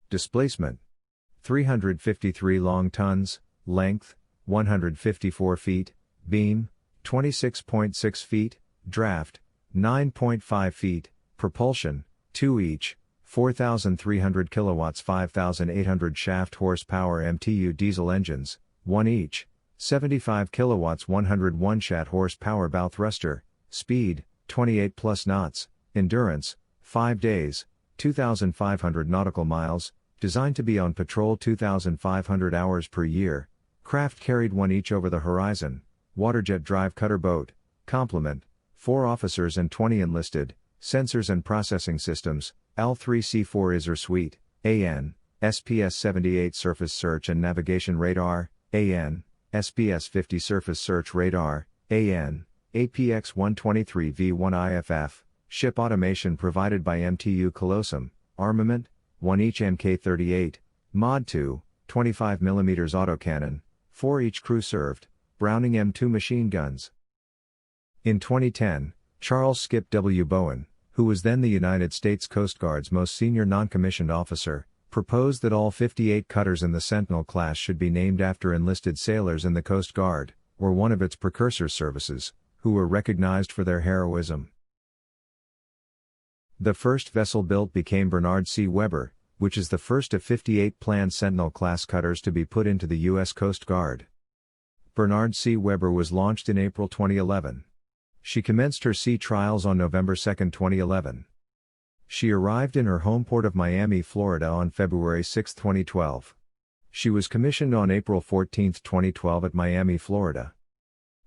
Displacement 353 long tons, length 154 feet, beam 26.6 feet, draft 9.5 feet, propulsion 2 each, 4,300 kilowatts 5,800 shaft horsepower MTU diesel engines, 1 each, 75 kilowatts 101 shaft horsepower bow thruster, speed 28 plus knots, endurance 5 days, 2,500 nautical miles, designed to be on patrol 2,500 hours per year, craft carried 1 each over the horizon, waterjet drive cutter boat, complement, 4 officers and 20 enlisted, sensors and processing systems, L3C4 ISR suite, AN, SPS-78 surface search and navigation radar, AN, SPS-50 surface search radar, AN, APX-123V1 IFF, ship automation provided by MTU Colosum, armament, 1 each Mk38, Mod 2, 25mm autocannon, 4 each crew served, Browning M2 machine guns. In 2010, Charles Skip W. Bowen, who was then the United States Coast Guard's most senior non-commissioned officer, proposed that all 58 cutters in the Sentinel class should be named after enlisted sailors in the Coast Guard, or one of its precursor services, who were recognized for their heroism. The first vessel built became Bernard C. Weber, which is the first of 58 planned Sentinel-class cutters to be put into the U.S. Coast Guard. Bernard C. Weber was launched in April 2011. She commenced her sea trials on November 2, 2011. She arrived in her home port of Miami, Florida on February 6, 2012. She was commissioned on April 14, 2012 at Miami, Florida.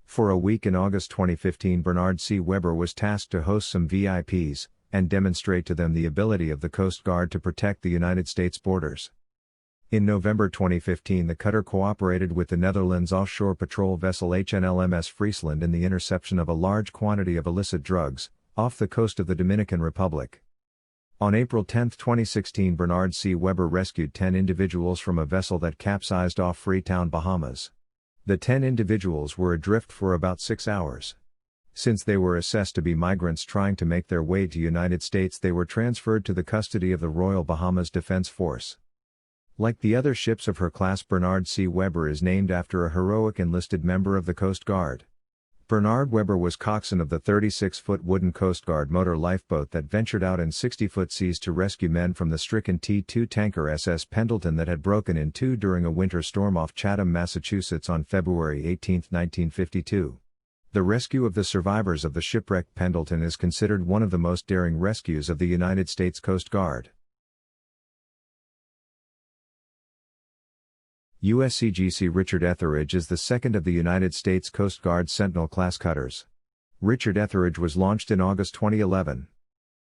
For a week in August 2015, Bernard C. Weber was tasked to host some VIPs, and demonstrate to them the ability of the Coast Guard to protect the United States borders. In November 2015, the cutter cooperated with the Netherlands offshore patrol vessel HNLMS Friesland in the interception of a large quantity of illicit drugs, off the coast of the Dominican Republic. On April 10, 2016, Bernard C. Weber rescued 10 individuals from a vessel that capsized off Freetown, Bahamas. The 10 individuals were adrift for about 6 hours. Since they were assessed to be migrants trying to make their way to United States, they were transferred to the custody of the Royal Bahamas Defense Force. Like the other ships of her class, Bernard C. Weber is named after a heroic enlisted member of the Coast Guard. Bernard Weber was coxswain of the 36-foot wooden Coast Guard motor lifeboat that ventured out in 60-foot seas to rescue men from the stricken T-2 tanker SS Pendleton that had broken in two during a winter storm off Chatham, Massachusetts on February 18, 1952. The rescue of the survivors of the shipwrecked Pendleton is considered one of the most daring rescues of the United States Coast Guard. USCGC Richard Etheridge is the second of the United States Coast Guard Sentinel-class cutters. Richard Etheridge was launched in August 2011.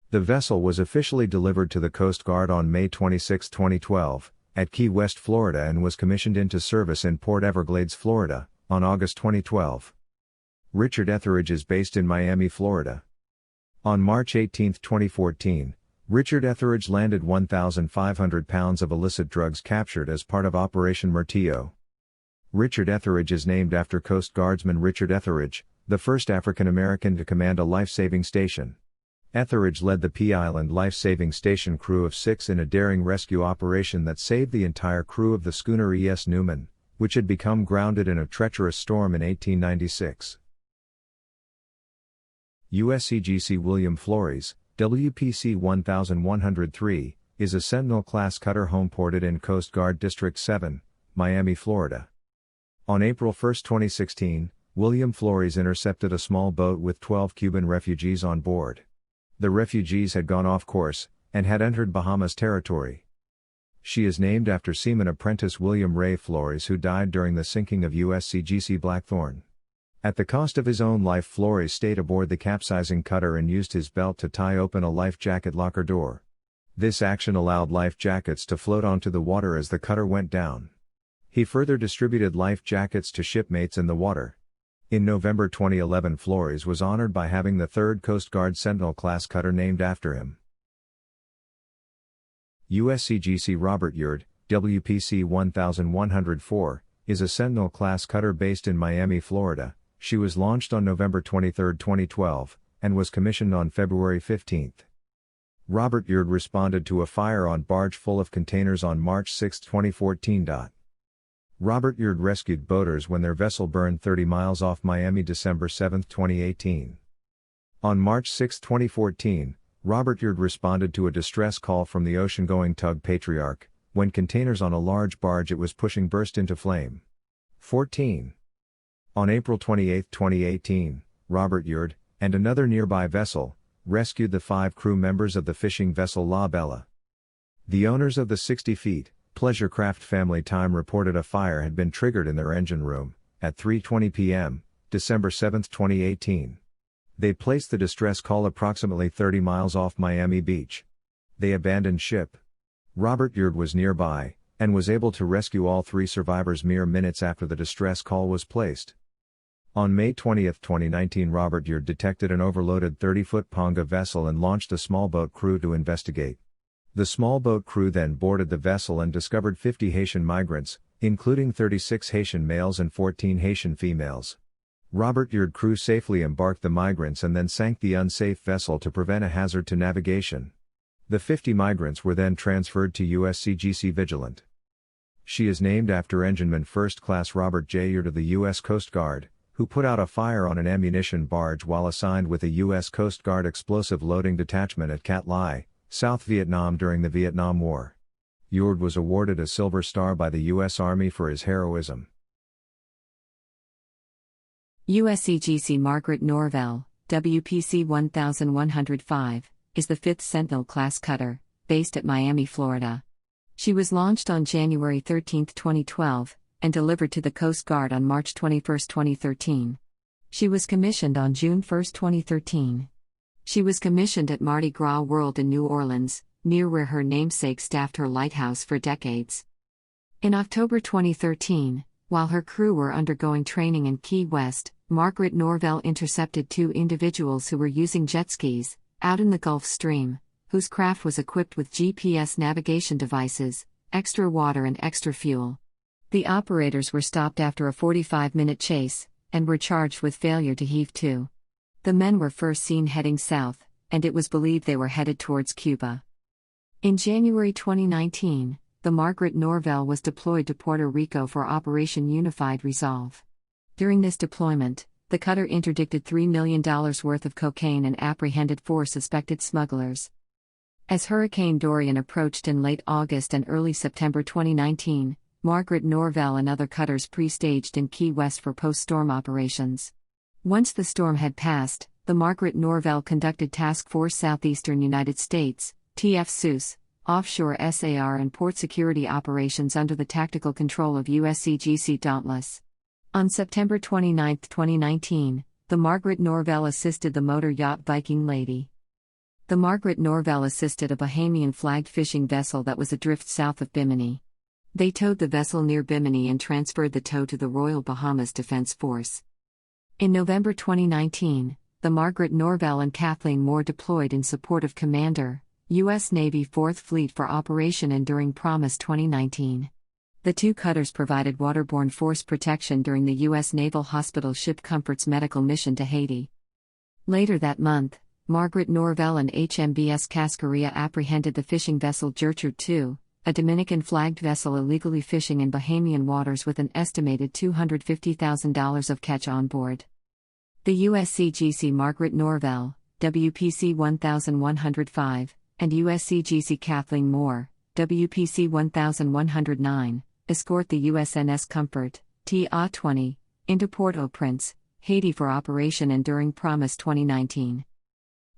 The vessel was officially delivered to the Coast Guard on May 26, 2012, at Key West, Florida, and was commissioned into service in Port Everglades, Florida, on August 2012. Richard Etheridge is based in Miami, Florida. On March 18, 2014, Richard Etheridge landed 1,500 pounds of illicit drugs captured as part of Operation Murtillo. Richard Etheridge is named after Coast Guardsman Richard Etheridge, the first African American to command a life-saving station. Etheridge led the Pea Island life-saving station crew of 6 in a daring rescue operation that saved the entire crew of the schooner E.S. Newman, which had become grounded in a treacherous storm in 1896. USCGC William Flores, WPC 1103, is a Sentinel-class cutter homeported in Coast Guard District 7, Miami, Florida. On April 1, 2016, William Flores intercepted a small boat with 12 Cuban refugees on board. The refugees had gone off course, and had entered Bahamas territory. She is named after seaman apprentice William Ray Flores, who died during the sinking of USCGC Blackthorn. At the cost of his own life, Flores stayed aboard the capsizing cutter and used his belt to tie open a life jacket locker door. This action allowed life jackets to float onto the water as the cutter went down. He further distributed life jackets to shipmates in the water. In November 2011, Flores was honored by having the 3rd Coast Guard Sentinel-class cutter named after him. USCGC Robert Yered, WPC 1104, is a Sentinel-class cutter based in Miami, Florida. She was launched on November 23, 2012, and was commissioned on February 15. Robert Yered responded to a fire on barge full of containers on March 6, 2014. Robert Yered rescued boaters when their vessel burned 30 miles off Miami December 7, 2018. On March 6, 2014, Robert Yered responded to a distress call from the ocean-going tug Patriarch, when containers on a large barge it was pushing burst into flame. 14. On April 28, 2018, Robert Yered, and another nearby vessel, rescued the 5 crew members of the fishing vessel La Bella. The owners of the 60 feet, pleasure craft Family Time reported a fire had been triggered in their engine room, at 3:20 p.m., December 7, 2018. They placed the distress call approximately 30 miles off Miami Beach. They abandoned ship. Robert Yered was nearby, and was able to rescue all 3 survivors mere minutes after the distress call was placed. On May 20, 2019, Robert Yered detected an overloaded 30-foot Ponga vessel and launched a small boat crew to investigate. The small boat crew then boarded the vessel and discovered 50 Haitian migrants, including 36 Haitian males and 14 Haitian females. Robert Yered crew safely embarked the migrants and then sank the unsafe vessel to prevent a hazard to navigation. The 50 migrants were then transferred to USCGC Vigilant. She is named after Engineman First Class Robert J. Yered of the U.S. Coast Guard, who put out a fire on an ammunition barge while assigned with a U.S. Coast Guard explosive loading detachment at Cat Lai, South Vietnam during the Vietnam War. Yered was awarded a Silver Star by the U.S. Army for his heroism. USCGC Margaret Norvell, WPC 1105, is the 5th Sentinel-class cutter, based at Miami, Florida. She was launched on January 13, 2012, and delivered to the Coast Guard on March 21, 2013. She was commissioned on June 1, 2013. She was commissioned at Mardi Gras World in New Orleans, near where her namesake staffed her lighthouse for decades. In October 2013, while her crew were undergoing training in Key West, Margaret Norvell intercepted 2 individuals who were using jet skis, out in the Gulf Stream, whose craft was equipped with GPS navigation devices, extra water and extra fuel. The operators were stopped after a 45-minute chase, and were charged with failure to heave to. The men were first seen heading south, and it was believed they were headed towards Cuba. In January 2019, the Margaret Norvell was deployed to Puerto Rico for Operation Unified Resolve. During this deployment, the cutter interdicted $3 million worth of cocaine and apprehended 4 suspected smugglers. As Hurricane Dorian approached in late August and early September 2019, Margaret Norvell and other cutters pre-staged in Key West for post-storm operations. Once the storm had passed, the Margaret Norvell conducted Task Force Southeastern United States, TFSUS, offshore SAR and port security operations under the tactical control of USCGC Dauntless. On September 29, 2019, the Margaret Norvell assisted the motor yacht Viking Lady. The Margaret Norvell assisted a Bahamian-flagged fishing vessel that was adrift south of Bimini. They towed the vessel near Bimini and transferred the tow to the Royal Bahamas Defense Force. In November 2019, the Margaret Norvell and Kathleen Moore deployed in support of Commander, U.S. Navy 4th Fleet for Operation Enduring Promise 2019. The 2 cutters provided waterborne force protection during the U.S. Naval Hospital Ship Comfort's medical mission to Haiti. Later that month, Margaret Norvell and HMBS Cascaria apprehended the fishing vessel Gertrude II, a Dominican-flagged vessel illegally fishing in Bahamian waters with an estimated $250,000 of catch on board. The USCGC Margaret Norvell, WPC 1105, and USCGC Kathleen Moore, WPC 1109, escort the USNS Comfort, TA-20, into Port-au-Prince, Haiti for Operation Enduring Promise 2019.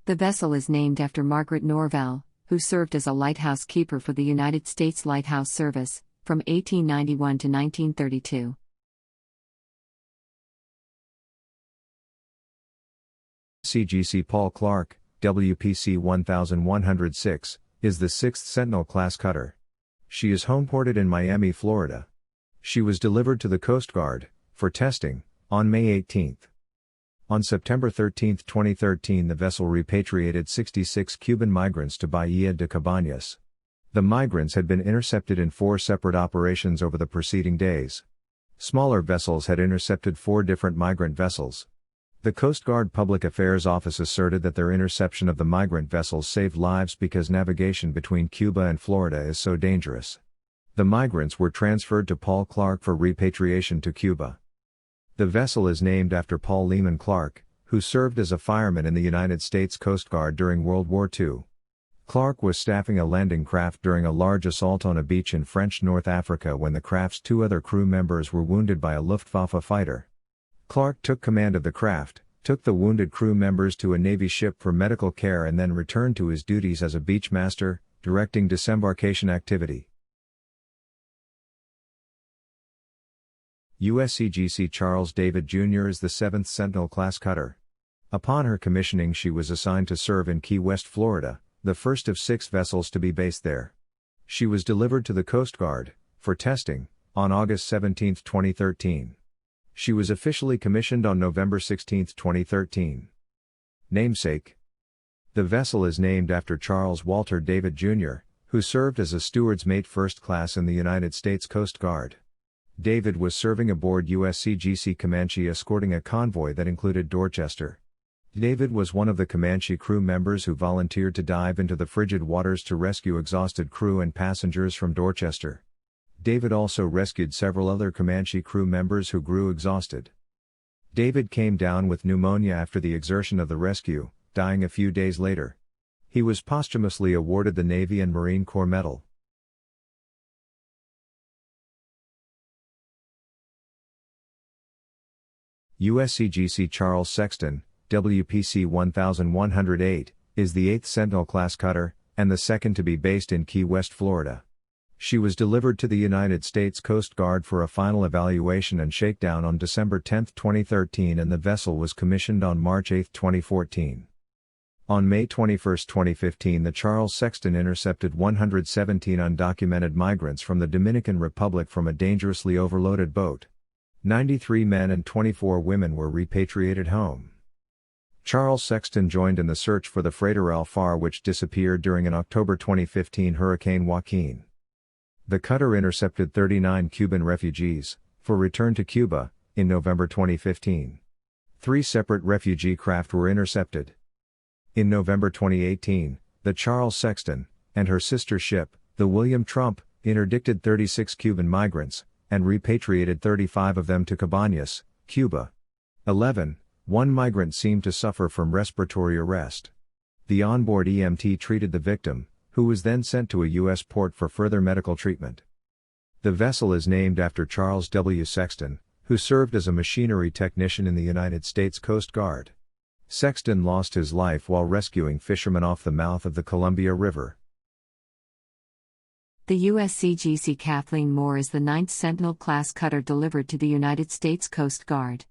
The vessel is named after Margaret Norvell, who served as a lighthouse keeper for the United States Lighthouse Service, from 1891 to 1932. USCGC Paul Clark, WPC 1106, is the 6th Sentinel-class cutter. She is homeported in Miami, Florida. She was delivered to the Coast Guard, for testing, on May 18. On September 13, 2013, the vessel repatriated 66 Cuban migrants to Bahia de Cabañas. The migrants had been intercepted in 4 separate operations over the preceding days. Smaller vessels had intercepted 4 different migrant vessels. The Coast Guard Public Affairs Office asserted that their interception of the migrant vessels saved lives because navigation between Cuba and Florida is so dangerous. The migrants were transferred to Paul Clark for repatriation to Cuba. The vessel is named after Paul Lehman Clark, who served as a fireman in the United States Coast Guard during World War II. Clark was staffing a landing craft during a large assault on a beach in French North Africa when the craft's two other crew members were wounded by a Luftwaffe fighter. Clark took command of the craft, took the wounded crew members to a Navy ship for medical care and then returned to his duties as a beach master, directing disembarkation activity. USCGC Charles David Jr. is the 7th Sentinel-class cutter. Upon her commissioning she was assigned to serve in Key West, Florida, the first of 6 vessels to be based there. She was delivered to the Coast Guard, for testing, on August 17, 2013. She was officially commissioned on November 16, 2013. Namesake. The vessel is named after Charles Walter David Jr., who served as a steward's mate first class in the United States Coast Guard. David was serving aboard USCGC Comanche escorting a convoy that included Dorchester. David was one of the Comanche crew members who volunteered to dive into the frigid waters to rescue exhausted crew and passengers from Dorchester. David also rescued several other Comanche crew members who grew exhausted. David came down with pneumonia after the exertion of the rescue, dying a few days later. He was posthumously awarded the Navy and Marine Corps Medal. USCGC Charles Sexton, WPC 1108, is the 8th Sentinel-class cutter, and the second to be based in Key West, Florida. She was delivered to the United States Coast Guard for a final evaluation and shakedown on December 10, 2013 and the vessel was commissioned on March 8, 2014. On May 21, 2015 the Charles Sexton intercepted 117 undocumented migrants from the Dominican Republic from a dangerously overloaded boat. 93 men and 24 women were repatriated home. Charles Sexton joined in the search for the freighter El Far which disappeared during an October 2015 Hurricane Joaquin. The cutter intercepted 39 Cuban refugees, for return to Cuba, in November 2015. 3 separate refugee craft were intercepted. In November 2018, the Charles Sexton, and her sister ship, the William Trump, interdicted 36 Cuban migrants, and repatriated 35 of them to Cabañas, Cuba. 1 migrant seemed to suffer from respiratory arrest. The onboard EMT treated the victim, who was then sent to a U.S. port for further medical treatment. The vessel is named after Charles W. Sexton, who served as a machinery technician in the United States Coast Guard. Sexton lost his life while rescuing fishermen off the mouth of the Columbia River. The USCGC Kathleen Moore is the 9th Sentinel-class cutter delivered to the United States Coast Guard.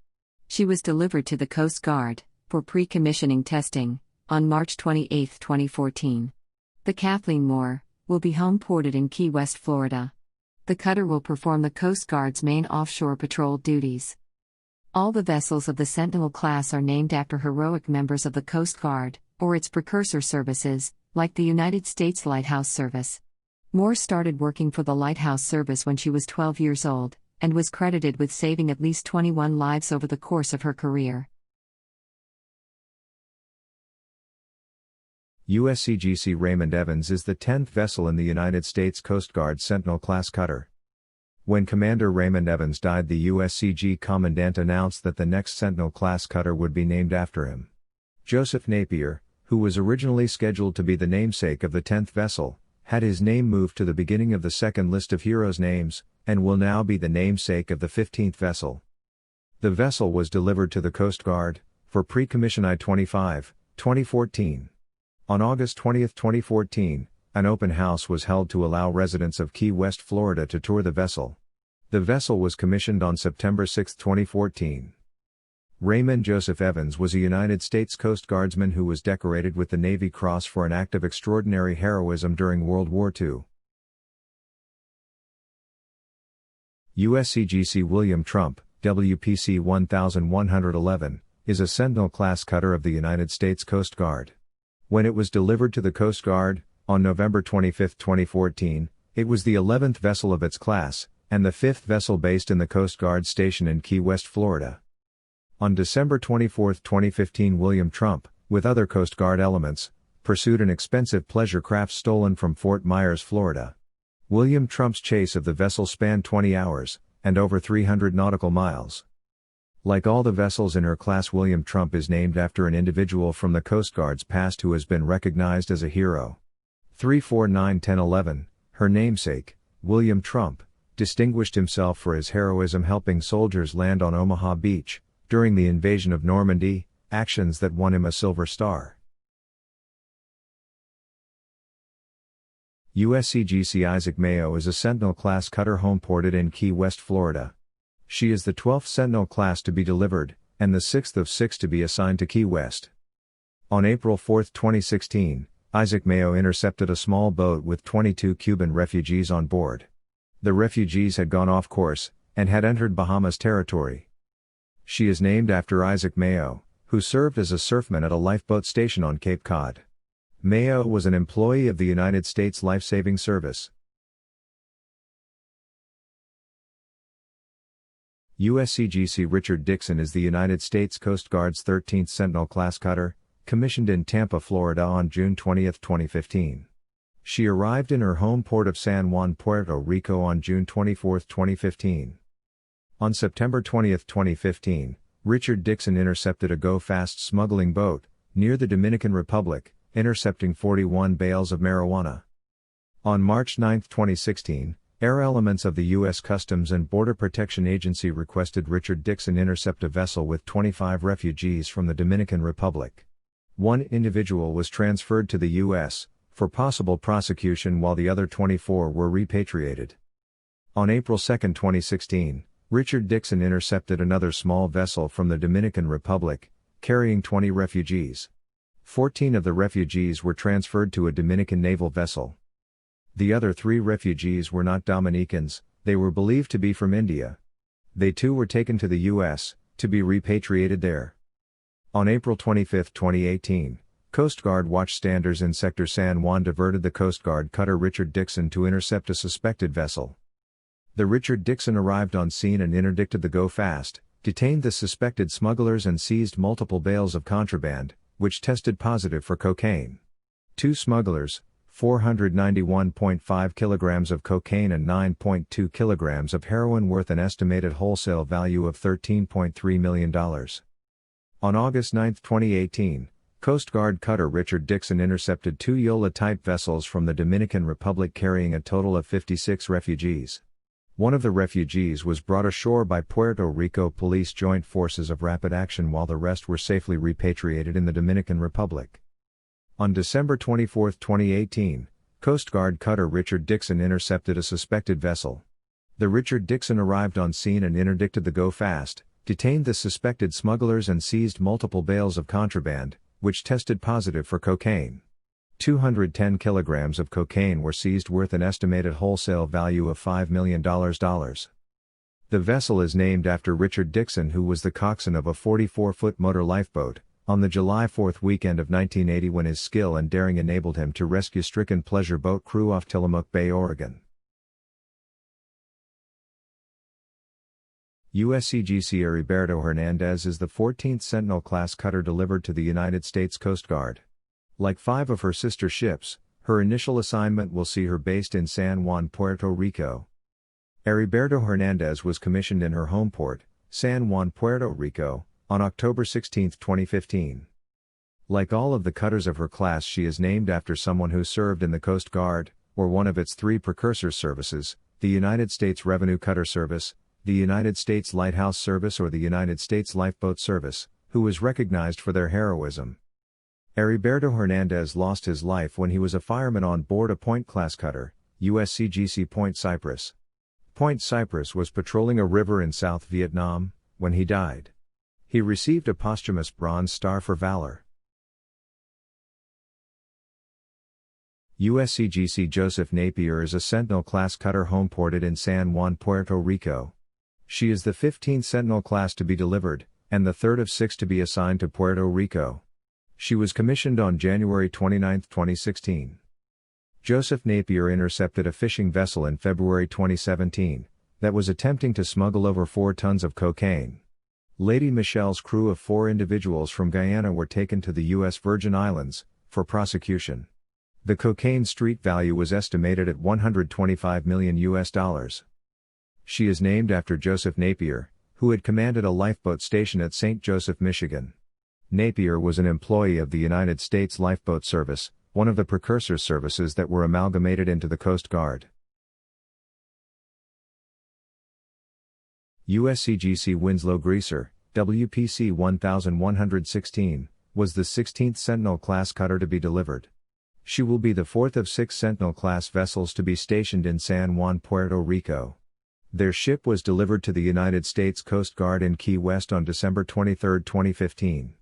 She was delivered to the Coast Guard, for pre-commissioning testing, on March 28, 2014. The Kathleen Moore will be home-ported in Key West, Florida. The cutter will perform the Coast Guard's main offshore patrol duties. All the vessels of the Sentinel class are named after heroic members of the Coast Guard, or its precursor services, like the United States Lighthouse Service. Moore started working for the Lighthouse Service when she was 12 years old, and was credited with saving at least 21 lives over the course of her career. USCGC Raymond Evans is the 10th vessel in the United States Coast Guard Sentinel-class cutter. When Commander Raymond Evans died, the USCG Commandant announced that the next Sentinel-class cutter would be named after him. Joseph Napier, who was originally scheduled to be the namesake of the 10th vessel, had his name moved to the beginning of the second list of heroes' names, and will now be the namesake of the 15th vessel. The vessel was delivered to the Coast Guard, for pre-commission I-25, 2014. On August 20, 2014, an open house was held to allow residents of Key West, Florida to tour the vessel. The vessel was commissioned on September 6, 2014. Raymond Joseph Evans was a United States Coast Guardsman who was decorated with the Navy Cross for an act of extraordinary heroism during World War II. USCGC William Trump, WPC 1111, is a Sentinel-class cutter of the United States Coast Guard. When it was delivered to the Coast Guard, on November 25, 2014, it was the 11th vessel of its class, and the 5th vessel based in the Coast Guard station in Key West, Florida. On December 24, 2015, William Trump, with other Coast Guard elements, pursued an expensive pleasure craft stolen from Fort Myers, Florida. William Trump's chase of the vessel spanned 20 hours, and over 300 nautical miles. Like all the vessels in her class, William Trump is named after an individual from the Coast Guard's past who has been recognized as a hero. 349-10-11, her namesake, William Trump, distinguished himself for his heroism helping soldiers land on Omaha Beach during the invasion of Normandy, actions that won him a Silver Star. USCGC Isaac Mayo is a Sentinel-class cutter homeported in Key West, Florida. She is the 12th Sentinel class to be delivered, and the 6th of 6 to be assigned to Key West. On April 4, 2016, Isaac Mayo intercepted a small boat with 22 Cuban refugees on board. The refugees had gone off course, and had entered Bahamas territory. She is named after Isaac Mayo, who served as a surfman at a lifeboat station on Cape Cod. Mayo was an employee of the United States Life-Saving Service. USCGC Richard Dixon is the United States Coast Guard's 13th Sentinel-class cutter, commissioned in Tampa, Florida on June 20, 2015. She arrived in her home port of San Juan, Puerto Rico on June 24, 2015. On September 20, 2015, Richard Dixon intercepted a go-fast smuggling boat near the Dominican Republic, intercepting 41 bales of marijuana. On March 9, 2016, air elements of the U.S. Customs and Border Protection Agency requested Richard Dixon intercept a vessel with 25 refugees from the Dominican Republic. One individual was transferred to the U.S. for possible prosecution while the other 24 were repatriated. On April 2, 2016, Richard Dixon intercepted another small vessel from the Dominican Republic, carrying 20 refugees. 14 of the refugees were transferred to a Dominican naval vessel. The other 3 refugees were not Dominicans, they were believed to be from India. They too were taken to the U.S., to be repatriated there. On April 25, 2018, Coast Guard watchstanders in Sector San Juan diverted the Coast Guard cutter Richard Dixon to intercept a suspected vessel. The Richard Dixon arrived on scene and interdicted the go-fast, detained the suspected smugglers and seized multiple bales of contraband, which tested positive for cocaine. 2 smugglers, 491.5 kilograms of cocaine and 9.2 kilograms of heroin worth an estimated wholesale value of $13.3 million. On August 9, 2018, Coast Guard cutter Richard Dixon intercepted 2 Yola-type vessels from the Dominican Republic carrying a total of 56 refugees. One of the refugees was brought ashore by Puerto Rico Police Joint Forces of Rapid Action while the rest were safely repatriated in the Dominican Republic. On December 24, 2018, Coast Guard cutter Richard Dixon intercepted a suspected vessel. The Richard Dixon arrived on scene and interdicted the go-fast, detained the suspected smugglers and seized multiple bales of contraband, which tested positive for cocaine. 210 kilograms of cocaine were seized worth an estimated wholesale value of $5 million. The vessel is named after Richard Dixon, who was the coxswain of a 44-foot motor lifeboat, on the July 4th weekend of 1980 when his skill and daring enabled him to rescue stricken pleasure boat crew off Tillamook Bay, Oregon. USCGC Heriberto Hernandez is the 14th Sentinel-class cutter delivered to the United States Coast Guard. Like 5 of her sister ships, her initial assignment will see her based in San Juan, Puerto Rico. Heriberto Hernandez was commissioned in her home port, San Juan, Puerto Rico, on October 16, 2015. Like all of the cutters of her class, she is named after someone who served in the Coast Guard, or one of its 3 precursor services, the United States Revenue Cutter Service, the United States Lighthouse Service or the United States Lifeboat Service, who was recognized for their heroism. Heriberto Hernandez lost his life when he was a fireman on board a Point-class cutter, USCGC Point Cypress. Point Cypress was patrolling a river in South Vietnam, when he died. He received a posthumous Bronze Star for valor. USCGC Joseph Napier is a Sentinel-class cutter homeported in San Juan, Puerto Rico. She is the 15th Sentinel-class to be delivered, and the 3rd of 6 to be assigned to Puerto Rico. She was commissioned on January 29, 2016. Joseph Napier intercepted a fishing vessel in February 2017 that was attempting to smuggle over 4 tons of cocaine. Lady Michelle's crew of 4 individuals from Guyana were taken to the U.S. Virgin Islands for prosecution. The cocaine street value was estimated at $125 million. She is named after Joseph Napier, who had commanded a lifeboat station at St. Joseph, Michigan. Napier was an employee of the United States Lifeboat Service, one of the precursor services that were amalgamated into the Coast Guard. USCGC Winslow Greaser, WPC 1116, was the 16th Sentinel-class cutter to be delivered. She will be the 4th of 6 Sentinel-class vessels to be stationed in San Juan, Puerto Rico. Their ship was delivered to the United States Coast Guard in Key West on December 23, 2015.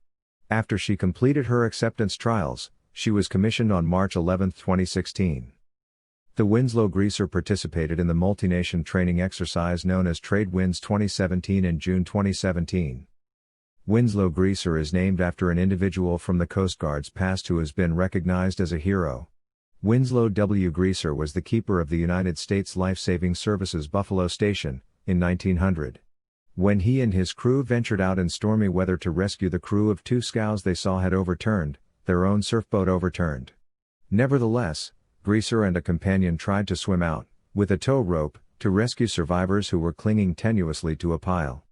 After she completed her acceptance trials, she was commissioned on March 11, 2016. The Winslow Greaser participated in the multi-nation training exercise known as Trade Winds 2017 in June 2017. Winslow Greaser is named after an individual from the Coast Guard's past who has been recognized as a hero. Winslow W. Greaser was the keeper of the United States Life-Saving Service's Buffalo Station, in 1900. When he and his crew ventured out in stormy weather to rescue the crew of 2 scows they saw had overturned, their own surfboat overturned. Nevertheless, Greaser and a companion tried to swim out, with a tow rope, to rescue survivors who were clinging tenuously to a pile.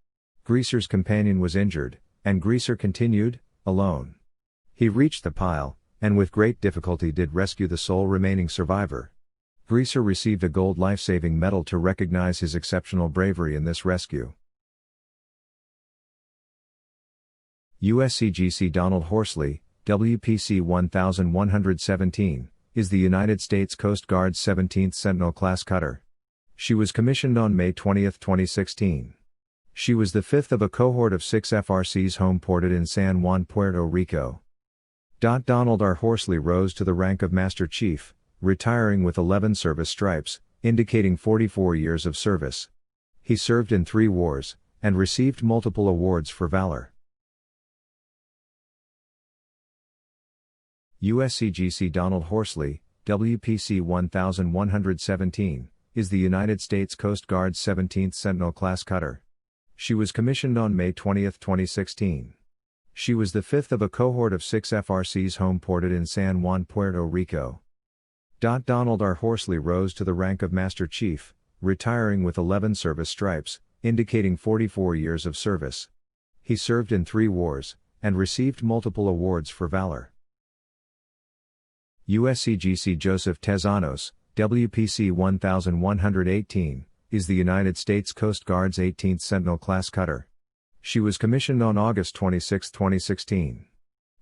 Greaser's companion was injured, and Greaser continued, alone. He reached the pile, and with great difficulty did rescue the sole remaining survivor. Greaser received a gold life-saving medal to recognize his exceptional bravery in this rescue. USCGC Donald Horsley, WPC 1117, is the United States Coast Guard's 17th Sentinel-class cutter. She was commissioned on May 20, 2016. She was the 5th of a cohort of 6 FRCs home-ported in San Juan, Puerto Rico. Donald R. Horsley rose to the rank of Master Chief, retiring with 11 service stripes, indicating 44 years of service. He served in 3 wars, and received multiple awards for valor. USCGC Donald Horsley, WPC 1117, is the United States Coast Guard's 17th Sentinel-class cutter. She was commissioned on May 20, 2016. She was the 5th of a cohort of 6 FRCs home-ported in San Juan, Puerto Rico. Donald R. Horsley rose to the rank of Master Chief, retiring with 11 service stripes, indicating 44 years of service. He served in 3 wars, and received multiple awards for valor. USCGC Joseph Tezanos, WPC 1118, is the United States Coast Guard's 18th Sentinel-class cutter. She was commissioned on August 26, 2016.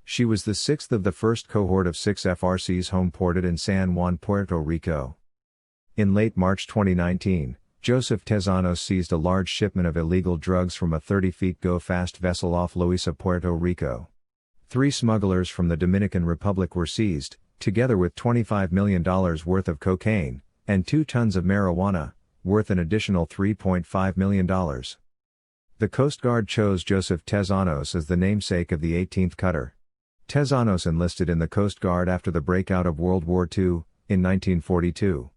She was the 6th of the first cohort of 6 FRCs home-ported in San Juan, Puerto Rico. In late March 2019, Joseph Tezanos seized a large shipment of illegal drugs from a 30-feet go-fast vessel off Loíza, Puerto Rico. 3 smugglers from the Dominican Republic were seized, together with $25 million worth of cocaine, and 2 tons of marijuana, worth an additional $3.5 million. The Coast Guard chose Joseph Tezanos as the namesake of the 18th cutter. Tezanos enlisted in the Coast Guard after the breakout of World War II, in 1942.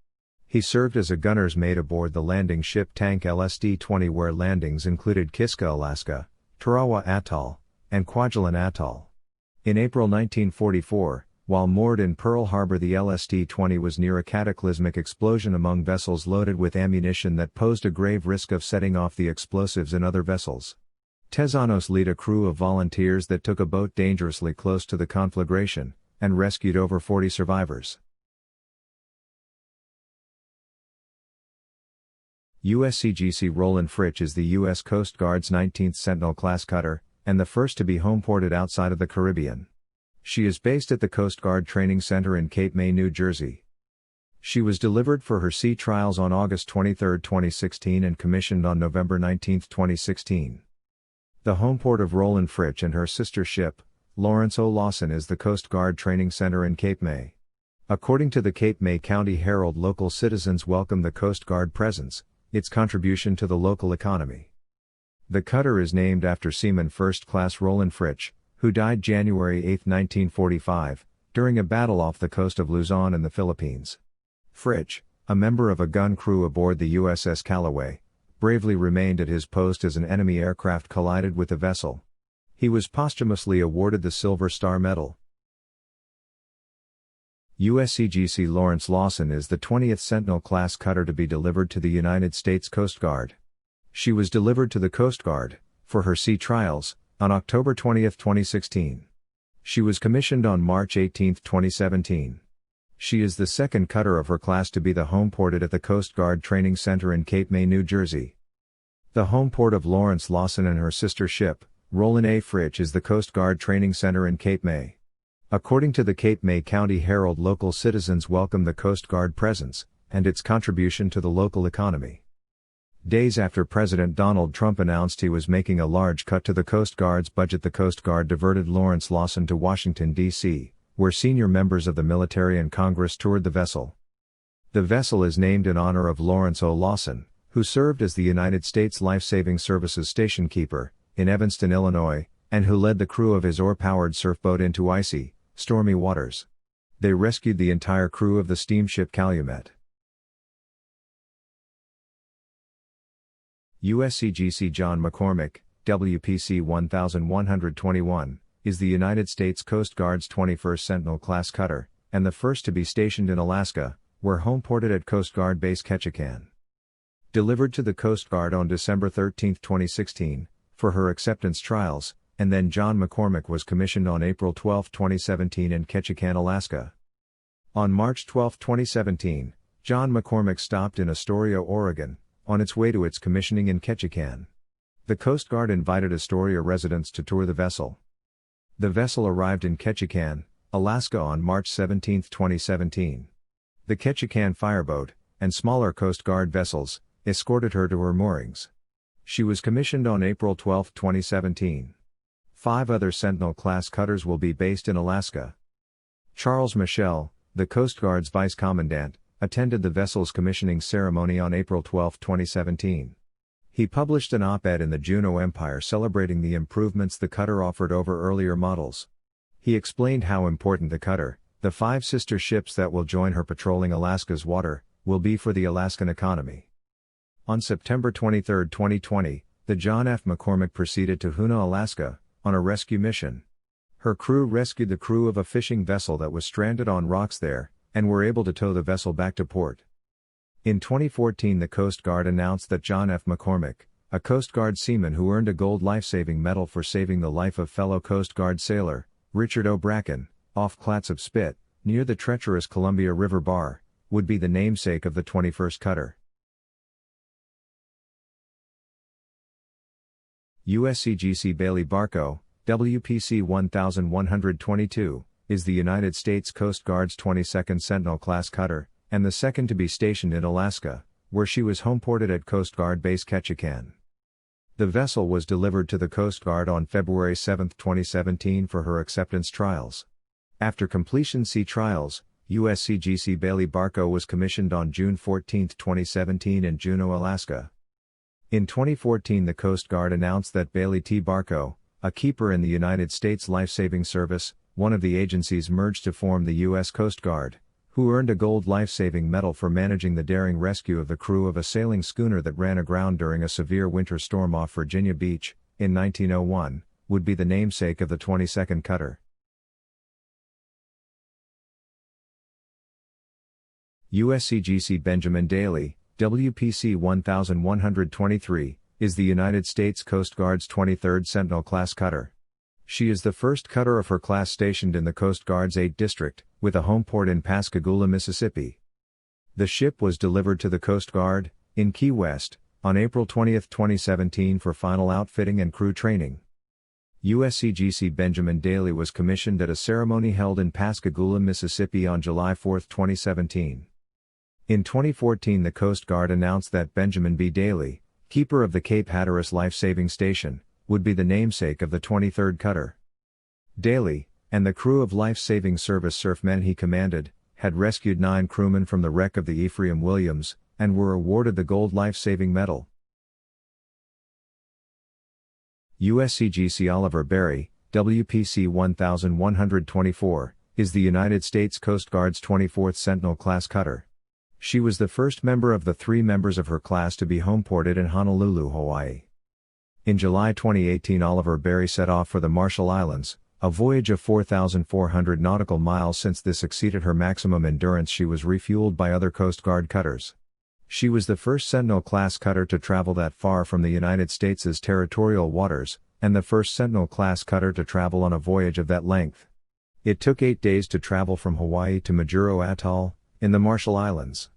He served as a gunner's mate aboard the landing ship tank LSD-20 where landings included Kiska, Alaska, Tarawa Atoll, and Kwajalein Atoll. In April 1944, while moored in Pearl Harbor, the LSD-20 was near a cataclysmic explosion among vessels loaded with ammunition that posed a grave risk of setting off the explosives in other vessels. Tezanos led a crew of volunteers that took a boat dangerously close to the conflagration, and rescued over 40 survivors. USCGC Roland Fritsch is the U.S. Coast Guard's 19th Sentinel-class cutter, and the first to be home-ported outside of the Caribbean. She is based at the Coast Guard Training Center in Cape May, New Jersey. She was delivered for her sea trials on August 23, 2016 and commissioned on November 19, 2016. The homeport of Roland Fritsch and her sister ship, Lawrence O. Lawson, is the Coast Guard Training Center in Cape May. According to the Cape May County Herald, local citizens welcome the Coast Guard presence, its contribution to the local economy. The cutter is named after Seaman First Class Roland Fritsch, who died January 8, 1945, during a battle off the coast of Luzon in the Philippines. Fritsch, a member of a gun crew aboard the USS Callaway, bravely remained at his post as an enemy aircraft collided with the vessel. He was posthumously awarded the Silver Star Medal. USCGC Lawrence Lawson is the 20th Sentinel-class cutter to be delivered to the United States Coast Guard. She was delivered to the Coast Guard, for her sea trials, on October 20, 2016. She was commissioned on March 18, 2017. She is the second cutter of her class to be homeported at the Coast Guard Training Center in Cape May, New Jersey. The homeport of Lawrence Lawson and her sister ship, Roland A. Fritsch, is the Coast Guard Training Center in Cape May. According to the Cape May County Herald, local citizens welcome the Coast Guard presence and its contribution to the local economy. Days after President Donald Trump announced he was making a large cut to the Coast Guard's budget, the Coast Guard diverted Lawrence Lawson to Washington, D.C., where senior members of the military and Congress toured the vessel. The vessel is named in honor of Lawrence O. Lawson, who served as the United States Life-Saving Services station keeper in Evanston, Illinois, and who led the crew of his oar-powered surfboat into icy, stormy waters. They rescued the entire crew of the steamship Calumet. USCGC John McCormick, WPC 1121, is the United States Coast Guard's 21st Sentinel-class cutter, and the first to be stationed in Alaska, where homeported at Coast Guard Base Ketchikan. Delivered to the Coast Guard on December 13, 2016, for her acceptance trials, and then John McCormick was commissioned on April 12, 2017 in Ketchikan, Alaska. On March 12, 2017, John McCormick stopped in Astoria, Oregon, on its way to its commissioning in Ketchikan. The Coast Guard invited Astoria residents to tour the vessel. The vessel arrived in Ketchikan, Alaska on March 17, 2017. The Ketchikan fireboat, and smaller Coast Guard vessels, escorted her to her moorings. She was commissioned on April 12, 2017. 5 other Sentinel-class cutters will be based in Alaska. Charles Michel, the Coast Guard's Vice Commandant, attended the vessel's commissioning ceremony on April 12, 2017. He published an op-ed in the Juneau Empire celebrating the improvements the cutter offered over earlier models. He explained how important the cutter, the 5 sister ships that will join her patrolling Alaska's water, will be for the Alaskan economy. On September 23, 2020, the John F. McCormick proceeded to Hoonah, Alaska, on a rescue mission. Her crew rescued the crew of a fishing vessel that was stranded on rocks there, and were able to tow the vessel back to port. In 2014, the Coast Guard announced that John F. McCormick, a Coast Guard seaman who earned a gold life-saving medal for saving the life of fellow Coast Guard sailor, Richard O. Bracken, off Clatsop Spit, near the treacherous Columbia River Bar, would be the namesake of the 21st cutter. USCGC Bailey Barco, WPC 1122, is the United States Coast Guard's 22nd Sentinel-class cutter, and the second to be stationed in Alaska, where she was homeported at Coast Guard Base Ketchikan. The vessel was delivered to the Coast Guard on February 7, 2017 for her acceptance trials. After completion sea trials, USCGC Bailey Barco was commissioned on June 14, 2017 in Juneau, Alaska. In 2014, the Coast Guard announced that Bailey T. Barco, a keeper in the United States Life-Saving Service, one of the agencies merged to form the U.S. Coast Guard, who earned a gold life-saving medal for managing the daring rescue of the crew of a sailing schooner that ran aground during a severe winter storm off Virginia Beach, in 1901, would be the namesake of the 22nd cutter. USCGC Benjamin Daly, WPC 1123, is the United States Coast Guard's 23rd Sentinel-class cutter. She is the first cutter of her class stationed in the Coast Guard's 8th District, with a homeport in Pascagoula, Mississippi. The ship was delivered to the Coast Guard, in Key West, on April 20, 2017 for final outfitting and crew training. USCGC Benjamin Daly was commissioned at a ceremony held in Pascagoula, Mississippi on July 4, 2017. In 2014, the Coast Guard announced that Benjamin B. Daly, keeper of the Cape Hatteras Life-Saving Station, would be the namesake of the 23rd cutter. Daly, and the crew of Life-Saving Service surfmen he commanded, had rescued 9 crewmen from the wreck of the Ephraim Williams, and were awarded the Gold Life-Saving Medal. USCGC Oliver Berry, WPC 1124, is the United States Coast Guard's 24th Sentinel-class cutter. She was the first member of the 3 members of her class to be homeported in Honolulu, Hawaii. In July 2018, Oliver Berry set off for the Marshall Islands, a voyage of 4,400 nautical miles. Since this exceeded her maximum endurance, she was refueled by other Coast Guard cutters. She was the first Sentinel-class cutter to travel that far from the United States' territorial waters, and the first Sentinel-class cutter to travel on a voyage of that length. It took 8 days to travel from Hawaii to Majuro Atoll, in the Marshall Islands.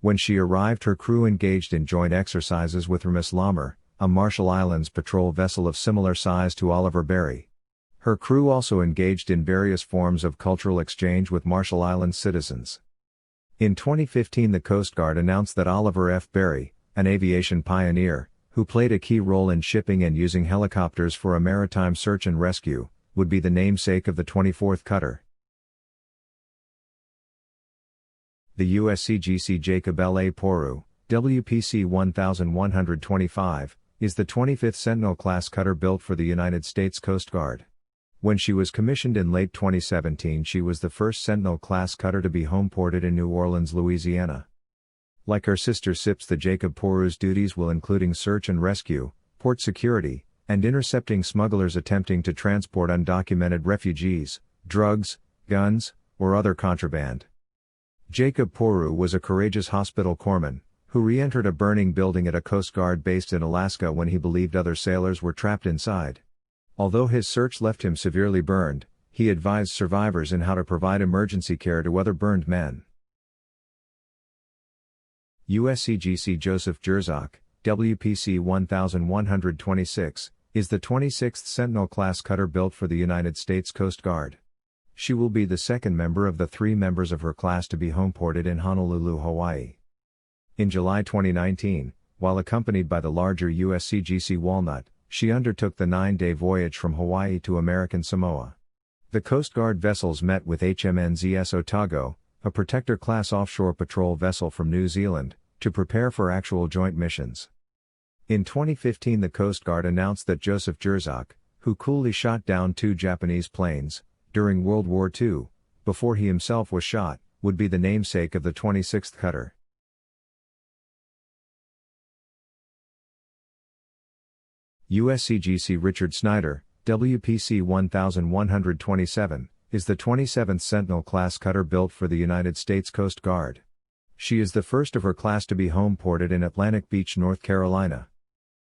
When she arrived, her crew engaged in joint exercises with Miss Lammer, a Marshall Islands patrol vessel of similar size to Oliver Berry. Her crew also engaged in various forms of cultural exchange with Marshall Islands citizens. In 2015, the Coast Guard announced that Oliver F. Berry, an aviation pioneer, who played a key role in shipping and using helicopters for a maritime search and rescue, would be the namesake of the 24th cutter. The USCGC Jacob L. A. Poru, WPC 1125, is the 25th Sentinel-class cutter built for the United States Coast Guard. When she was commissioned in late 2017, she was the first Sentinel-class cutter to be homeported in New Orleans, Louisiana. Like her sister ships, the Jacob Poru's duties will include search and rescue, port security, and intercepting smugglers attempting to transport undocumented refugees, drugs, guns, or other contraband. Jacob Poru was a courageous hospital corpsman, who re-entered a burning building at a Coast Guard base in Alaska when he believed other sailors were trapped inside. Although his search left him severely burned, he advised survivors in how to provide emergency care to other burned men. USCGC Joseph Jerzock, WPC 1126, is the 26th Sentinel-class cutter built for the United States Coast Guard. She will be the second member of the 3 members of her class to be homeported in Honolulu, Hawaii. In July 2019, while accompanied by the larger USCGC Walnut, she undertook the 9-day voyage from Hawaii to American Samoa. The Coast Guard vessels met with HMNZS Otago, a Protector-class offshore patrol vessel from New Zealand, to prepare for actual joint missions. In 2015, the Coast Guard announced that Joseph Jerzock, who coolly shot down 2 Japanese planes during World War II, before he himself was shot, would be the namesake of the 26th cutter. USCGC Richard Snyder, WPC 1127, is the 27th Sentinel-class cutter built for the United States Coast Guard. She is the first of her class to be homeported in Atlantic Beach, North Carolina.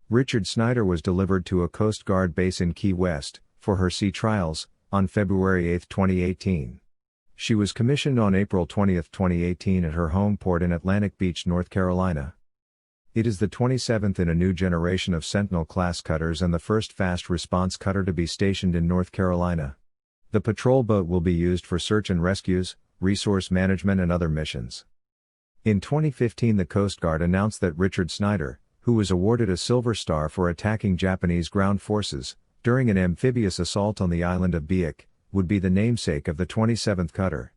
Richard Snyder was delivered to a Coast Guard base in Key West, for her sea trials, on February 8, 2018. She was commissioned on April 20, 2018 at her home port in Atlantic Beach, North Carolina. It is the 27th in a new generation of Sentinel-class cutters and the first fast response cutter to be stationed in North Carolina. The patrol boat will be used for search and rescues, resource management and other missions. In 2015, the Coast Guard announced that Richard Snyder, who was awarded a Silver Star for attacking Japanese ground forces during an amphibious assault on the island of Biak, would be the namesake of the 27th cutter.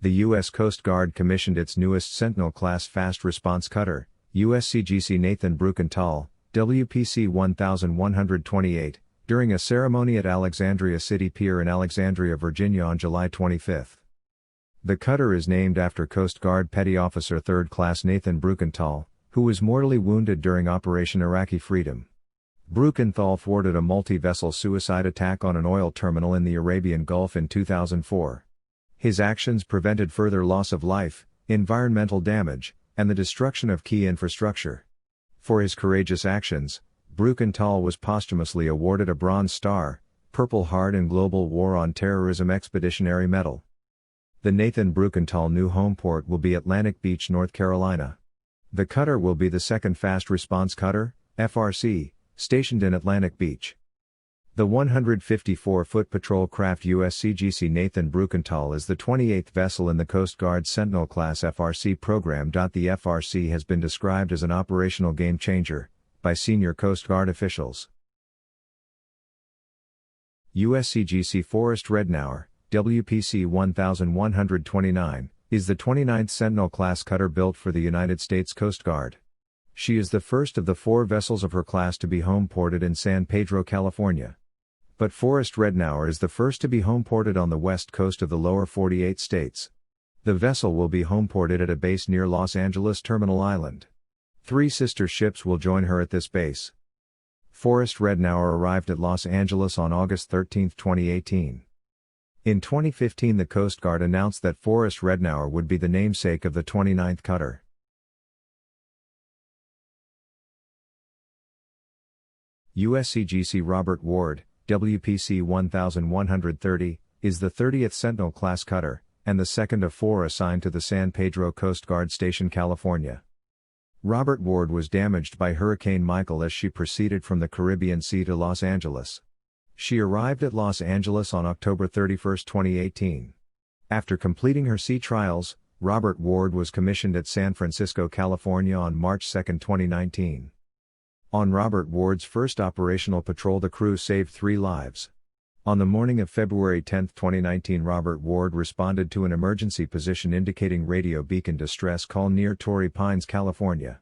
The U.S. Coast Guard commissioned its newest Sentinel-class fast response cutter, USCGC Nathan Bruckenthal, WPC 1128, during a ceremony at Alexandria City Pier in Alexandria, Virginia on July 25. The cutter is named after Coast Guard Petty Officer 3rd Class Nathan Bruckenthal, who was mortally wounded during Operation Iraqi Freedom. Bruckenthal thwarted a multi-vessel suicide attack on an oil terminal in the Arabian Gulf in 2004. His actions prevented further loss of life, environmental damage, and the destruction of key infrastructure. For his courageous actions, Bruckenthal was posthumously awarded a Bronze Star, Purple Heart and Global War on Terrorism Expeditionary Medal. The Nathan Bruckenthal new homeport will be Atlantic Beach, North Carolina. The cutter will be the second fast response cutter, FRC, stationed in Atlantic Beach. The 154-foot patrol craft USCGC Nathan Bruckenthal is the 28th vessel in the Coast Guard Sentinel-class FRC program. The FRC has been described as an operational game-changer by senior Coast Guard officials. USCGC Forrest Rednower, WPC 1129, is the 29th Sentinel-class cutter built for the United States Coast Guard. She is the first of the 4 vessels of her class to be homeported in San Pedro, California. But Forrest Rednower is the first to be homeported on the west coast of the lower 48 states. The vessel will be homeported at a base near Los Angeles Terminal Island. 3 sister ships will join her at this base. Forrest Rednower arrived at Los Angeles on August 13, 2018. In 2015, the Coast Guard announced that Forrest Rednower would be the namesake of the 29th cutter. USCGC Robert Ward, WPC 1130, is the 30th Sentinel-class cutter, and the second of 4 assigned to the San Pedro Coast Guard Station, California. Robert Ward was damaged by Hurricane Michael as she proceeded from the Caribbean Sea to Los Angeles. She arrived at Los Angeles on October 31, 2018. After completing her sea trials, Robert Ward was commissioned at San Francisco, California on March 2, 2019. On Robert Ward's first operational patrol, the crew saved 3 lives. On the morning of February 10, 2019, Robert Ward responded to an emergency position indicating radio beacon distress call near Torrey Pines, California.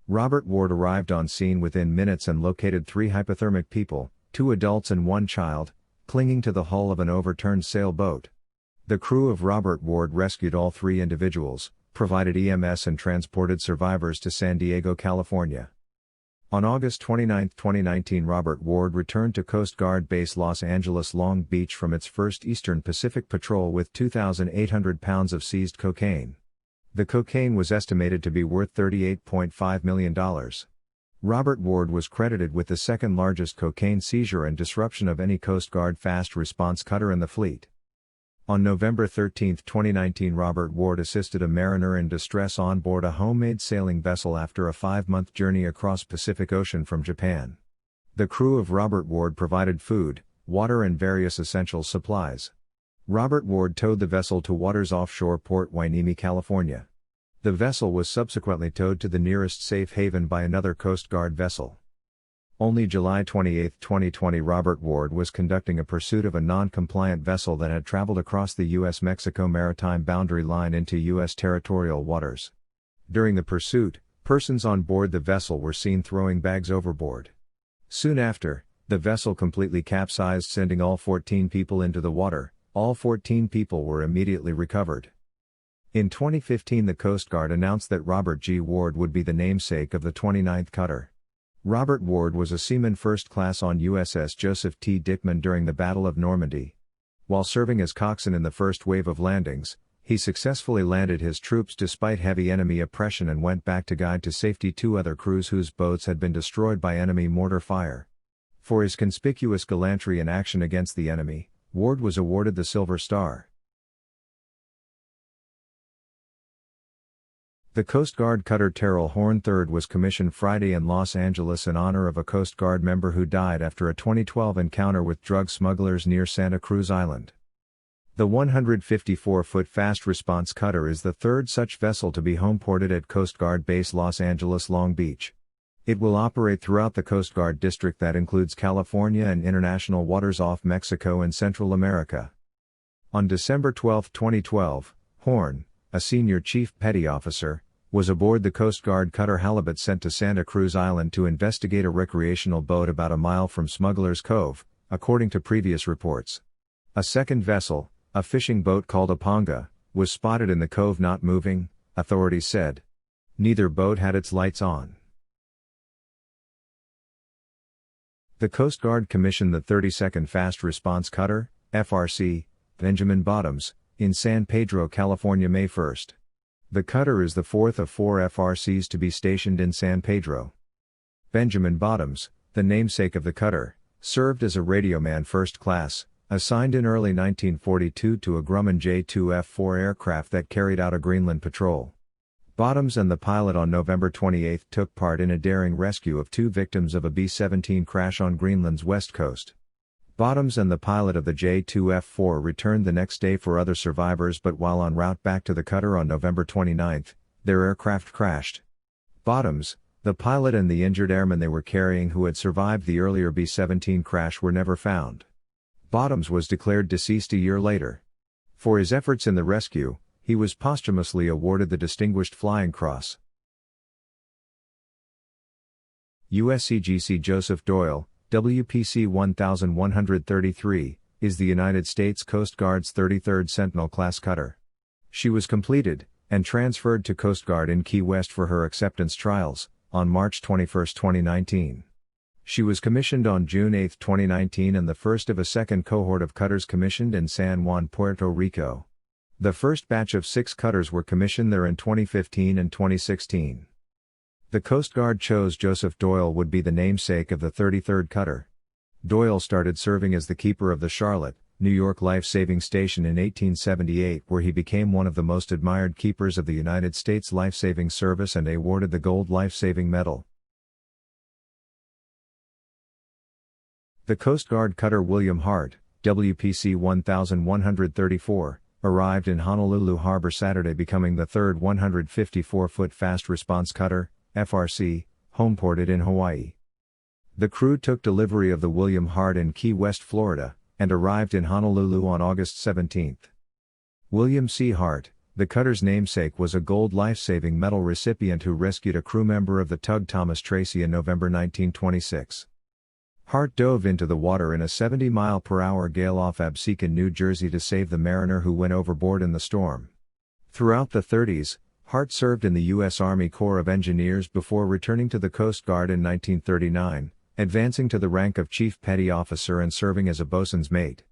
Robert Ward arrived on scene within minutes and located 3 hypothermic people, 2 adults and 1 child, clinging to the hull of an overturned sailboat. The crew of Robert Ward rescued all 3 individuals, provided EMS and transported survivors to San Diego, California. On August 29, 2019, Robert Ward returned to Coast Guard Base Los Angeles Long Beach from its first Eastern Pacific patrol with 2,800 pounds of seized cocaine. The cocaine was estimated to be worth $38.5 million. Robert Ward was credited with the second largest cocaine seizure and disruption of any Coast Guard fast response cutter in the fleet. On November 13, 2019, Robert Ward assisted a mariner in distress on board a homemade sailing vessel after a 5-month journey across Pacific Ocean from Japan. The crew of Robert Ward provided food, water and various essential supplies. Robert Ward towed the vessel to waters offshore Port Hueneme, California. The vessel was subsequently towed to the nearest safe haven by another Coast Guard vessel. Only July 28, 2020, Robert Ward was conducting a pursuit of a non-compliant vessel that had traveled across the U.S.-Mexico maritime boundary line into U.S. territorial waters. During the pursuit, persons on board the vessel were seen throwing bags overboard. Soon after, the vessel completely capsized, sending all 14 people into the water. All 14 people were immediately recovered. In 2015, the Coast Guard announced that Robert G. Ward would be the namesake of the 29th cutter. Robert Ward was a seaman first class on USS Joseph T. Dickman during the Battle of Normandy. While serving as coxswain in the first wave of landings, he successfully landed his troops despite heavy enemy oppression and went back to guide to safety 2 other crews whose boats had been destroyed by enemy mortar fire. For his conspicuous gallantry in action against the enemy, Ward was awarded the Silver Star. The Coast Guard cutter Terrell Horne III was commissioned Friday in Los Angeles in honor of a Coast Guard member who died after a 2012 encounter with drug smugglers near Santa Cruz Island. The 154-foot fast response cutter is the 3rd such vessel to be homeported at Coast Guard Base Los Angeles Long Beach. It will operate throughout the Coast Guard district that includes California and international waters off Mexico and Central America. On December 12, 2012, Horne, a senior chief petty officer, was aboard the Coast Guard cutter Halibut sent to Santa Cruz Island to investigate a recreational boat about a mile from Smuggler's Cove, according to previous reports. A second vessel, a fishing boat called Aponga, was spotted in the cove not moving, authorities said. Neither boat had its lights on. The Coast Guard commissioned the 32nd Fast Response Cutter, FRC, Benjamin Bottoms, in San Pedro, California, May 1. The cutter is the 4th of 4 FRCs to be stationed in San Pedro. Benjamin Bottoms, the namesake of the cutter, served as a radioman first class, assigned in early 1942 to a Grumman J-2F-4 aircraft that carried out a Greenland patrol. Bottoms and the pilot on November 28 took part in a daring rescue of 2 victims of a B-17 crash on Greenland's west coast. Bottoms and the pilot of the J-2F-4 returned the next day for other survivors, but while en route back to the cutter on November 29, their aircraft crashed. Bottoms, the pilot and the injured airmen they were carrying who had survived the earlier B-17 crash were never found. Bottoms was declared deceased a year later. For his efforts in the rescue, he was posthumously awarded the Distinguished Flying Cross. USCGC Joseph Doyle, WPC 1133, is the United States Coast Guard's 33rd Sentinel-class cutter. She was completed, and transferred to Coast Guard in Key West for her acceptance trials, on March 21, 2019. She was commissioned on June 8, 2019 and the first of a second cohort of cutters commissioned in San Juan, Puerto Rico. The first batch of 6 cutters were commissioned there in 2015 and 2016. The Coast Guard chose Joseph Doyle would be the namesake of the 33rd cutter. Doyle started serving as the keeper of the Charlotte, New York Life-Saving Station in 1878, where he became one of the most admired keepers of the United States Life-Saving Service and awarded the Gold Life-Saving Medal. The Coast Guard cutter William Hart, WPC 1134, arrived in Honolulu Harbor Saturday, becoming the third 154-foot fast response cutter, FRC, homeported in Hawaii. The crew took delivery of the William Hart in Key West, Florida, and arrived in Honolulu on August 17. William C. Hart, the cutter's namesake, was a Gold Life-Saving Medal recipient who rescued a crew member of the tug Thomas Tracy in November 1926. Hart dove into the water in a 70-mile-per-hour gale off Absecon, New Jersey to save the mariner who went overboard in the storm. Throughout the 30s, Hart served in the U.S. Army Corps of Engineers before returning to the Coast Guard in 1939, advancing to the rank of Chief Petty Officer and serving as a boatswain's mate.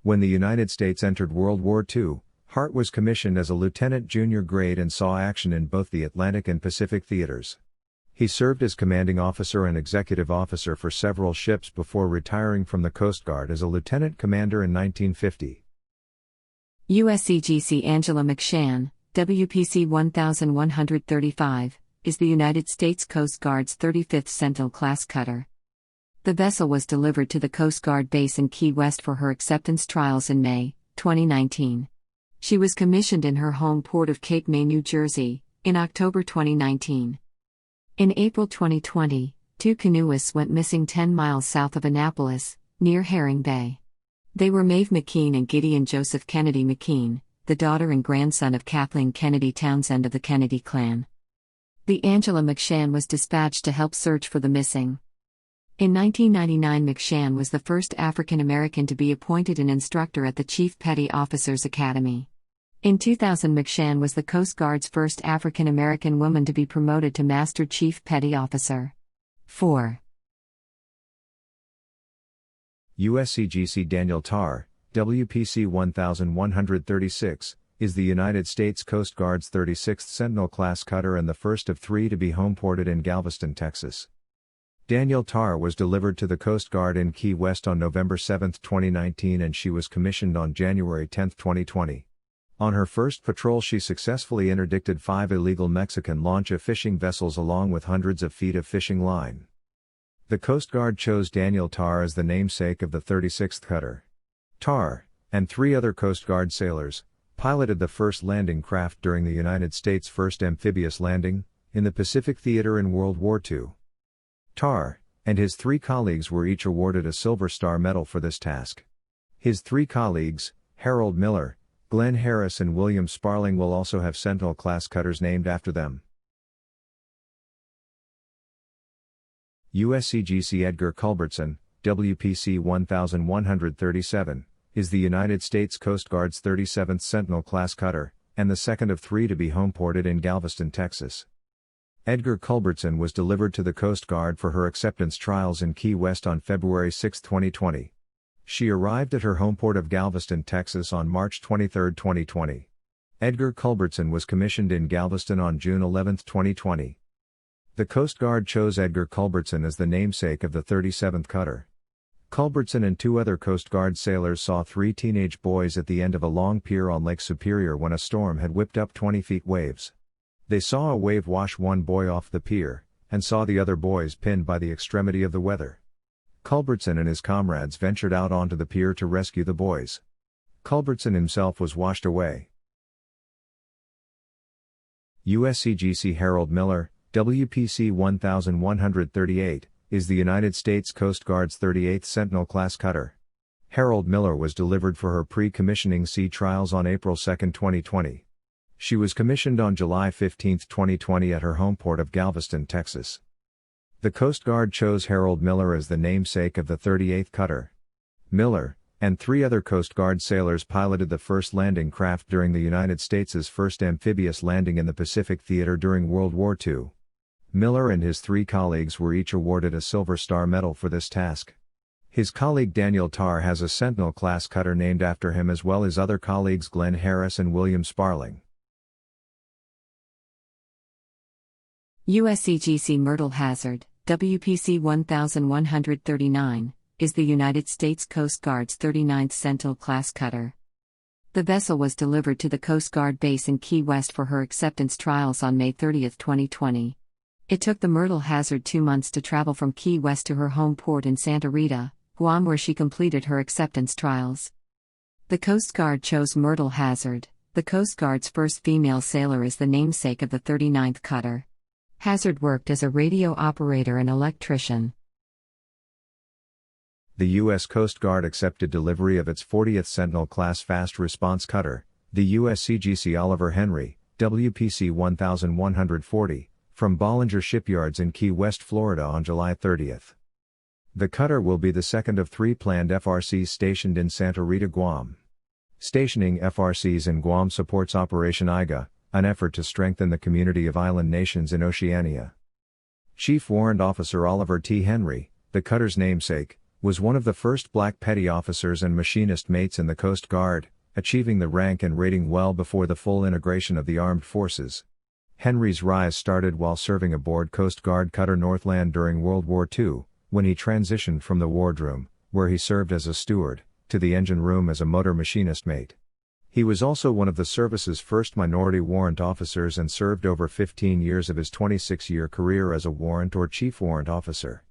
When the United States entered World War II, Hart was commissioned as a lieutenant junior grade and saw action in both the Atlantic and Pacific theaters. He served as commanding officer and executive officer for several ships before retiring from the Coast Guard as a lieutenant commander in 1950. USCGC Angela McShan, WPC 1135, is the United States Coast Guard's 35th Sentinel-class cutter. The vessel was delivered to the Coast Guard base in Key West for her acceptance trials in May 2019. She was commissioned in her home port of Cape May, New Jersey, in October 2019. In April 2020, 2 canoeists went missing 10 miles south of Annapolis, near Herring Bay. They were Maeve McKean and Gideon Joseph Kennedy McKean, the daughter and grandson of Kathleen Kennedy Townsend of the Kennedy clan. The Angela McShan was dispatched to help search for the missing. In 1999, McShan was the first African American to be appointed an instructor at the Chief Petty Officers Academy. In 2000, McShan was the Coast Guard's first African American woman to be promoted to Master Chief Petty Officer. 4. USCGC Daniel Tarr, WPC 1136, is the United States Coast Guard's 36th Sentinel-class cutter and the first of 3 to be homeported in Galveston, Texas. Daniel Tarr was delivered to the Coast Guard in Key West on November 7, 2019, and she was commissioned on January 10, 2020. On her first patrol, she successfully interdicted 5 illegal Mexican launch of fishing vessels along with hundreds of feet of fishing line. The Coast Guard chose Daniel Tarr as the namesake of the 36th cutter. Tarr, and 3 other Coast Guard sailors, piloted the first landing craft during the United States' first amphibious landing, in the Pacific Theater in World War II. Tarr, and his 3 colleagues were each awarded a Silver Star Medal for this task. His 3 colleagues, Harold Miller, Glenn Harris and William Sparling, will also have Sentinel-class cutters named after them. USCGC Edgar Culbertson, WPC 1137, is the United States Coast Guard's 37th Sentinel-class cutter, and the second of 3 to be homeported in Galveston, Texas. Edgar Culbertson was delivered to the Coast Guard for her acceptance trials in Key West on February 6, 2020. She arrived at her homeport of Galveston, Texas on March 23, 2020. Edgar Culbertson was commissioned in Galveston on June 11, 2020. The Coast Guard chose Edgar Culbertson as the namesake of the 37th cutter. Culbertson and 2 other Coast Guard sailors saw 3 teenage boys at the end of a long pier on Lake Superior when a storm had whipped up 20 feet waves. They saw a wave wash one boy off the pier, and saw the other boys pinned by the extremity of the weather. Culbertson and his comrades ventured out onto the pier to rescue the boys. Culbertson himself was washed away. USCGC Harold Miller, WPC 1138, is the United States Coast Guard's 38th Sentinel-class cutter. Harold Miller was delivered for her pre-commissioning sea trials on April 2, 2020. She was commissioned on July 15, 2020 at her homeport of Galveston, Texas. The Coast Guard chose Harold Miller as the namesake of the 38th cutter. Miller, and 3 other Coast Guard sailors piloted the first landing craft during the United States' first amphibious landing in the Pacific Theater during World War II. Miller and his 3 colleagues were each awarded a Silver Star Medal for this task. His colleague Daniel Tarr has a Sentinel-class cutter named after him, as well as other colleagues Glenn Harris and William Sparling. USCGC Myrtle Hazard, WPC 1139, is the United States Coast Guard's 39th Sentinel-class cutter. The vessel was delivered to the Coast Guard base in Key West for her acceptance trials on May 30, 2020. It took the Myrtle Hazard 2 months to travel from Key West to her home port in Santa Rita, Guam, where she completed her acceptance trials. The Coast Guard chose Myrtle Hazard. The Coast Guard's first female sailor is the namesake of the 39th cutter. Hazard worked as a radio operator and electrician. The U.S. Coast Guard accepted delivery of its 40th Sentinel-class fast response cutter, the USCGC Oliver Henry, WPC 1140, from Bollinger Shipyards in Key West, Florida on July 30. The cutter will be the second of 3 planned FRCs stationed in Santa Rita, Guam. Stationing FRCs in Guam supports Operation IGA, an effort to strengthen the community of island nations in Oceania. Chief Warrant Officer Oliver T. Henry, the cutter's namesake, was one of the first black petty officers and machinist mates in the Coast Guard, achieving the rank and rating well before the full integration of the armed forces. Henry's rise started while serving aboard Coast Guard cutter Northland during World War II, when he transitioned from the wardroom, where he served as a steward, to the engine room as a motor machinist mate. He was also one of the service's first minority warrant officers and served over 15 years of his 26-year career as a warrant or chief warrant officer.